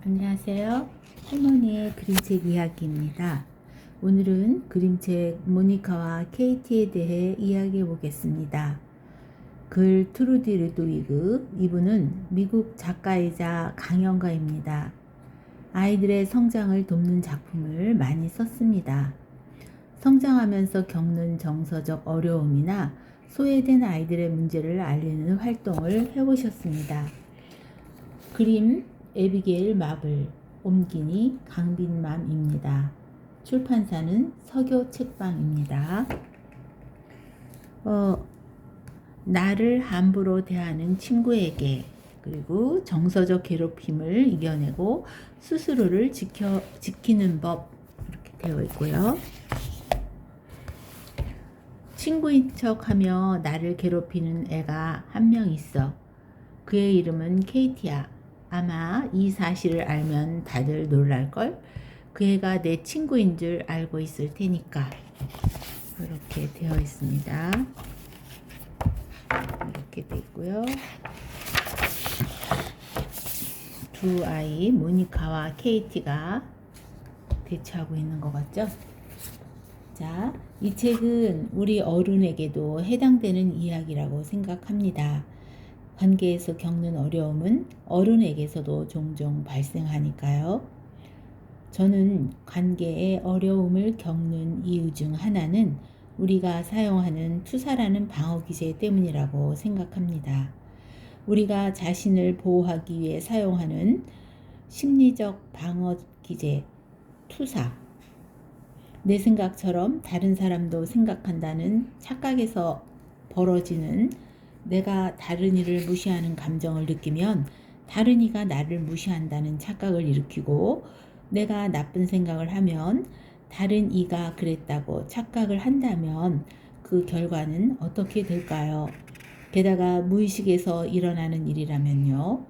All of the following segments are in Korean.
안녕하세요. 할머니의 그림책 이야기입니다. 오늘은 그림책 모니카와 케이티에 대해 이야기해 보겠습니다. 글 트루디 르드위그, 이분은 미국 작가이자 강연가입니다. 아이들의 성장을 돕는 작품을 많이 썼습니다. 성장하면서 겪는 정서적 어려움이나 소외된 아이들의 문제를 알리는 활동을 해보셨습니다. 그림 에비게일 마블, 옴기니 강빈맘입니다. 출판사는 서교 책방입니다. 나를 함부로 대하는 친구에게, 그리고 정서적 괴롭힘을 이겨내고 스스로를 지키는 법, 이렇게 되어 있고요. 친구인 척하며 나를 괴롭히는 애가 한 명 있어. 그의 이름은 케이티야. 아마 이 사실을 알면 다들 놀랄걸? 그 애가 내 친구인 줄 알고 있을 테니까. 이렇게 되어 있습니다. 이렇게 되어 있고요. 두 아이, 모니카와 케이티가 대처하고 있는 것 같죠? 자, 이 책은 우리 어른에게도 해당되는 이야기라고 생각합니다. 관계에서 겪는 어려움은 어른에게서도 종종 발생하니까요. 저는 관계에 어려움을 겪는 이유 중 하나는 우리가 사용하는 투사라는 방어 기제 때문이라고 생각합니다. 우리가 자신을 보호하기 위해 사용하는 심리적 방어 기제, 투사. 내 생각처럼 다른 사람도 생각한다는 착각에서 벌어지는 내가 다른 이를 무시하는 감정을 느끼면 다른 이가 나를 무시한다는 착각을 일으키고, 내가 나쁜 생각을 하면 다른 이가 그랬다고 착각을 한다면 그 결과는 어떻게 될까요? 게다가 무의식에서 일어나는 일이라면요.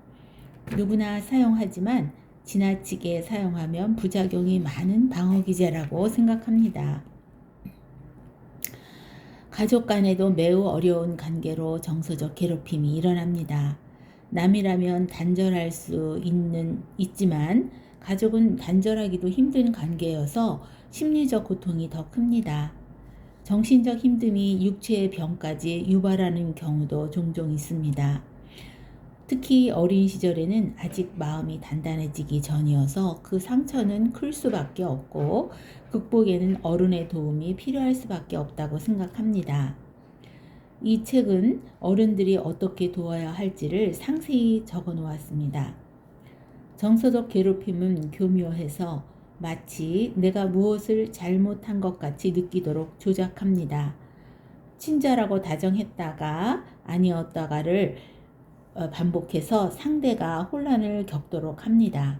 누구나 사용하지만 지나치게 사용하면 부작용이 많은 방어기제라고 생각합니다. 가족 간에도 매우 어려운 관계로 정서적 괴롭힘이 일어납니다. 남이라면 단절할 수 있지만 가족은 단절하기도 힘든 관계여서 심리적 고통이 더 큽니다. 정신적 힘듦이 육체의 병까지 유발하는 경우도 종종 있습니다. 특히 어린 시절에는 아직 마음이 단단해지기 전이어서 그 상처는 클 수밖에 없고 극복에는 어른의 도움이 필요할 수밖에 없다고 생각합니다. 이 책은 어른들이 어떻게 도와야 할지를 상세히 적어 놓았습니다. 정서적 괴롭힘은 교묘해서 마치 내가 무엇을 잘못한 것 같이 느끼도록 조작합니다. 친절하고 다정했다가 아니었다가를 반복해서 상대가 혼란을 겪도록 합니다.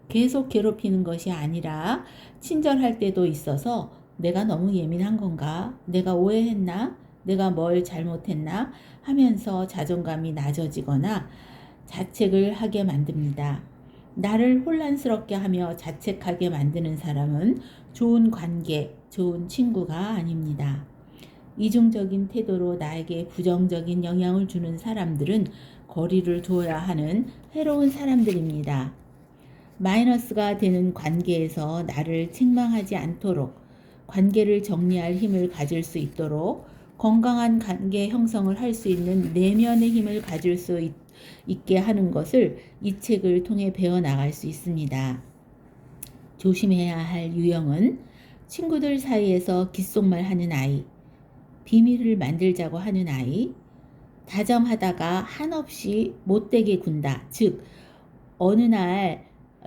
계속 괴롭히는 것이 아니라 친절할 때도 있어서 내가 너무 예민한 건가? 내가 오해했나? 내가 뭘 잘못했나? 하면서 자존감이 낮아지거나 자책을 하게 만듭니다. 나를 혼란스럽게 하며 자책하게 만드는 사람은 좋은 관계, 좋은 친구가 아닙니다. 이중적인 태도로 나에게 부정적인 영향을 주는 사람들은 거리를 두어야 하는 해로운 사람들입니다. 마이너스가 되는 관계에서 나를 책망하지 않도록, 관계를 정리할 힘을 가질 수 있도록, 건강한 관계 형성을 할 수 있는 내면의 힘을 가질 수 있게 하는 것을 이 책을 통해 배워나갈 수 있습니다. 조심해야 할 유형은 친구들 사이에서 귓속말 하는 아이, 비밀을 만들자고 하는 아이, 다정하다가 한없이 못되게 군다. 즉,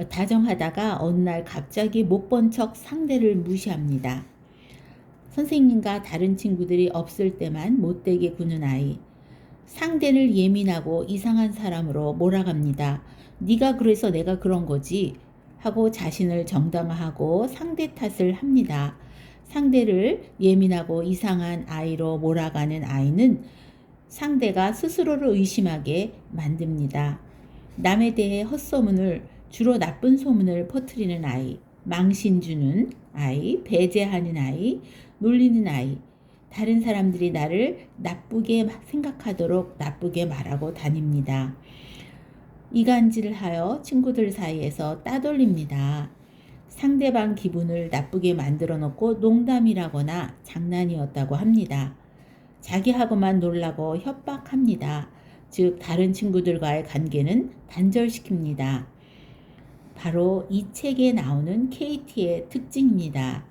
다정하다가 어느 날 갑자기 못 본 척 상대를 무시합니다. 선생님과 다른 친구들이 없을 때만 못되게 구는 아이, 상대를 예민하고 이상한 사람으로 몰아갑니다. 네가 그래서 내가 그런 거지 하고 자신을 정당화하고 상대 탓을 합니다. 상대를 예민하고 이상한 아이로 몰아가는 아이는 상대가 스스로를 의심하게 만듭니다. 남에 대해 헛소문을, 주로 나쁜 소문을 퍼뜨리는 아이, 망신 주는 아이, 배제하는 아이, 놀리는 아이, 다른 사람들이 나를 나쁘게 생각하도록 나쁘게 말하고 다닙니다. 이간질하여 친구들 사이에서 따돌립니다. 상대방 기분을 나쁘게 만들어 놓고 농담이라거나 장난이었다고 합니다. 자기하고만 놀라고 협박합니다. 즉 다른 친구들과의 관계는 단절시킵니다. 바로 이 책에 나오는 KT의 특징입니다.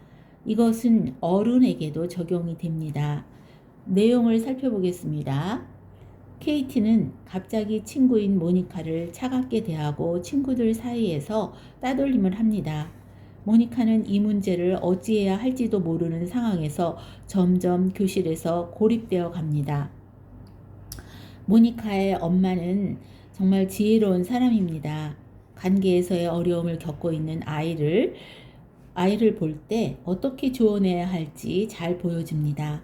이것은 어른에게도 적용이 됩니다. 내용을 살펴보겠습니다. KT는 갑자기 친구인 모니카를 차갑게 대하고 친구들 사이에서 따돌림을 합니다. 모니카는 이 문제를 어찌해야 할지도 모르는 상황에서 점점 교실에서 고립되어 갑니다. 모니카의 엄마는 정말 지혜로운 사람입니다. 관계에서의 어려움을 겪고 있는 아이를 볼 때 어떻게 조언해야 할지 잘 보여줍니다.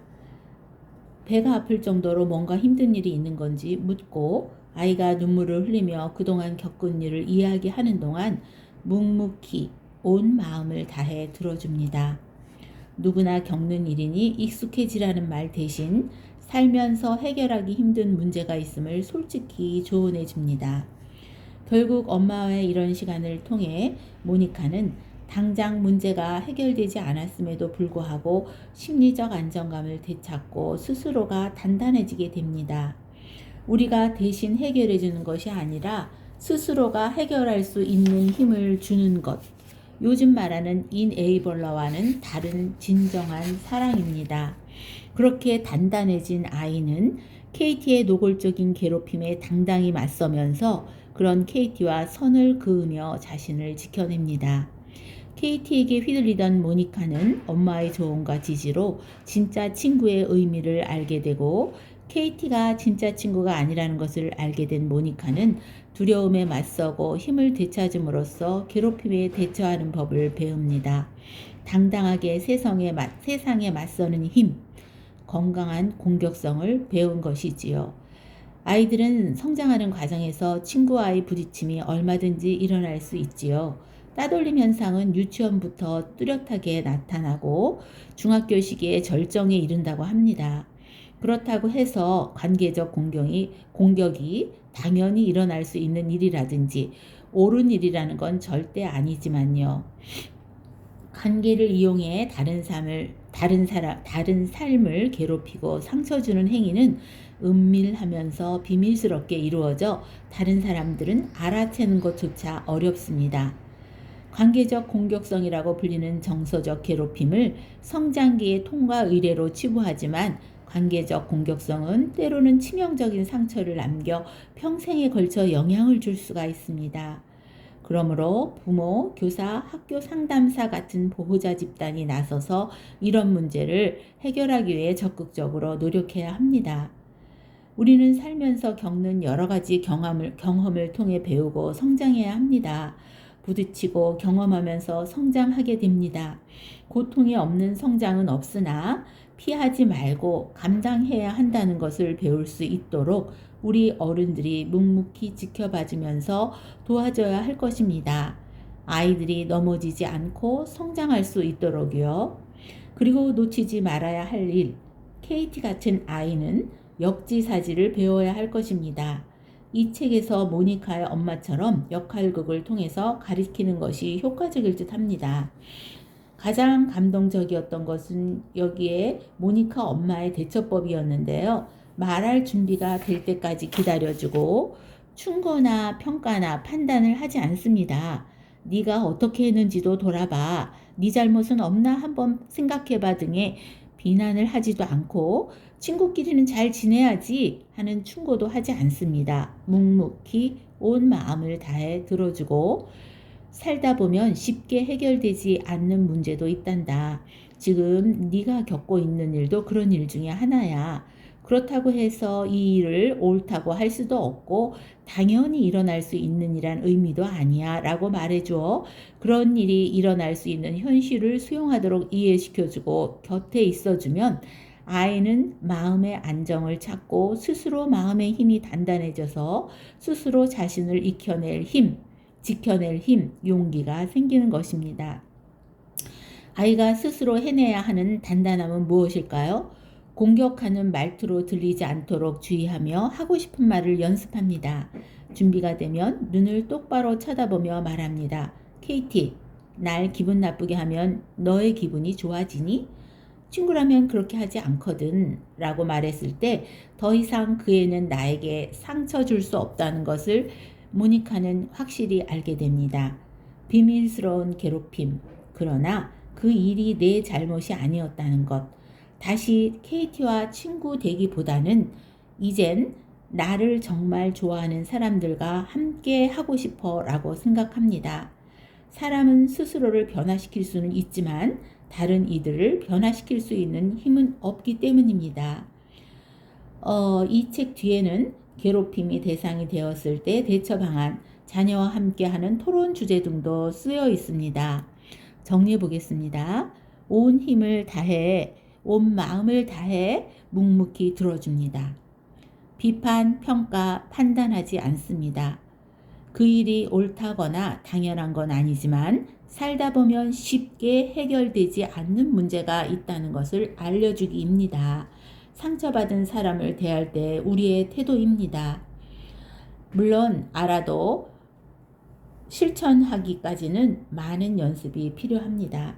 배가 아플 정도로 뭔가 힘든 일이 있는 건지 묻고 아이가 눈물을 흘리며 그동안 겪은 일을 이야기하는 동안 묵묵히 온 마음을 다해 들어줍니다. 누구나 겪는 일이니 익숙해지라는 말 대신 살면서 해결하기 힘든 문제가 있음을 솔직히 조언해 줍니다. 결국 엄마와의 이런 시간을 통해 모니카는 당장 문제가 해결되지 않았음에도 불구하고 심리적 안정감을 되찾고 스스로가 단단해지게 됩니다. 우리가 대신 해결해 주는 것이 아니라 스스로가 해결할 수 있는 힘을 주는 것. 요즘 말하는 인에이블러와는 다른 진정한 사랑입니다. 그렇게 단단해진 아이는 KT의 노골적인 괴롭힘에 당당히 맞서면서 그런 KT와 선을 그으며 자신을 지켜냅니다. KT에게 휘둘리던 모니카는 엄마의 조언과 지지로 진짜 친구의 의미를 알게 되고 KT가 진짜 친구가 아니라는 것을 알게 된 모니카는 두려움에 맞서고 힘을 되찾음으로써 괴롭힘에 대처하는 법을 배웁니다. 당당하게 세상에 맞서는 힘, 건강한 공격성을 배운 것이지요. 아이들은 성장하는 과정에서 친구와의 부딪힘이 얼마든지 일어날 수 있지요. 따돌림 현상은 유치원부터 뚜렷하게 나타나고 중학교 시기에 절정에 이른다고 합니다. 그렇다고 해서 관계적 공격이 당연히 일어날 수 있는 일이라든지 옳은 일이라는 건 절대 아니지만요. 관계를 이용해 다른 삶을 괴롭히고 상처 주는 행위는 은밀하면서 비밀스럽게 이루어져 다른 사람들은 알아채는 것조차 어렵습니다. 관계적 공격성이라고 불리는 정서적 괴롭힘을 성장기의 통과 의례로 치부하지만 관계적 공격성은 때로는 치명적인 상처를 남겨 평생에 걸쳐 영향을 줄 수가 있습니다. 그러므로 부모, 교사, 학교 상담사 같은 보호자 집단이 나서서 이런 문제를 해결하기 위해 적극적으로 노력해야 합니다. 우리는 살면서 겪는 여러 가지 경험을 통해 배우고 성장해야 합니다. 부딪히고 경험하면서 성장하게 됩니다. 고통이 없는 성장은 없으나 피하지 말고 감당해야 한다는 것을 배울 수 있도록 우리 어른들이 묵묵히 지켜봐주면서 도와줘야 할 것입니다. 아이들이 넘어지지 않고 성장할 수 있도록요. 그리고 놓치지 말아야 할 일, KT 같은 아이는 역지사지를 배워야 할 것입니다. 이 책에서 모니카의 엄마처럼 역할극을 통해서 가리키는 것이 효과적일 듯 합니다. 가장 감동적이었던 것은 여기에 모니카 엄마의 대처법이었는데요. 말할 준비가 될 때까지 기다려주고 충고나 평가나 판단을 하지 않습니다. 네가 어떻게 했는지도 돌아봐. 네 잘못은 없나 한번 생각해봐 등의 비난을 하지도 않고 친구끼리는 잘 지내야지 하는 충고도 하지 않습니다. 묵묵히 온 마음을 다해 들어주고 살다 보면 쉽게 해결되지 않는 문제도 있단다. 지금 네가 겪고 있는 일도 그런 일 중에 하나야. 그렇다고 해서 이 일을 옳다고 할 수도 없고 당연히 일어날 수 있는 이란 의미도 아니야 라고 말해줘. 그런 일이 일어날 수 있는 현실을 수용하도록 이해시켜주고 곁에 있어주면 아이는 마음의 안정을 찾고 스스로 마음의 힘이 단단해져서 스스로 자신을 지켜낼 힘, 용기가 생기는 것입니다. 아이가 스스로 해내야 하는 단단함은 무엇일까요? 공격하는 말투로 들리지 않도록 주의하며 하고 싶은 말을 연습합니다. 준비가 되면 눈을 똑바로 쳐다보며 말합니다. 케이티, 날 기분 나쁘게 하면 너의 기분이 좋아지니? 친구라면 그렇게 하지 않거든 라고 말했을 때 더 이상 그 애는 나에게 상처 줄 수 없다는 것을 모니카는 확실히 알게 됩니다. 비밀스러운 괴롭힘, 그러나 그 일이 내 잘못이 아니었다는 것. 다시 케이티와 친구 되기보다는 이젠 나를 정말 좋아하는 사람들과 함께 하고 싶어 라고 생각합니다. 사람은 스스로를 변화시킬 수는 있지만 다른 이들을 변화시킬 수 있는 힘은 없기 때문입니다. 이 책 뒤에는 괴롭힘이 대상이 되었을 때 대처 방안, 자녀와 함께하는 토론 주제 등도 쓰여 있습니다. 정리해 보겠습니다. 온 힘을 다해, 온 마음을 다해 묵묵히 들어줍니다. 비판, 평가, 판단하지 않습니다. 그 일이 옳다거나 당연한 건 아니지만 살다 보면 쉽게 해결되지 않는 문제가 있다는 것을 알려주기입니다. 상처받은 사람을 대할 때 우리의 태도입니다. 물론 알아도 실천하기까지는 많은 연습이 필요합니다.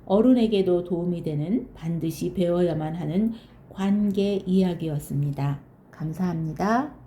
어른에게도 도움이 되는 반드시 배워야만 하는 관계 이야기였습니다. 감사합니다.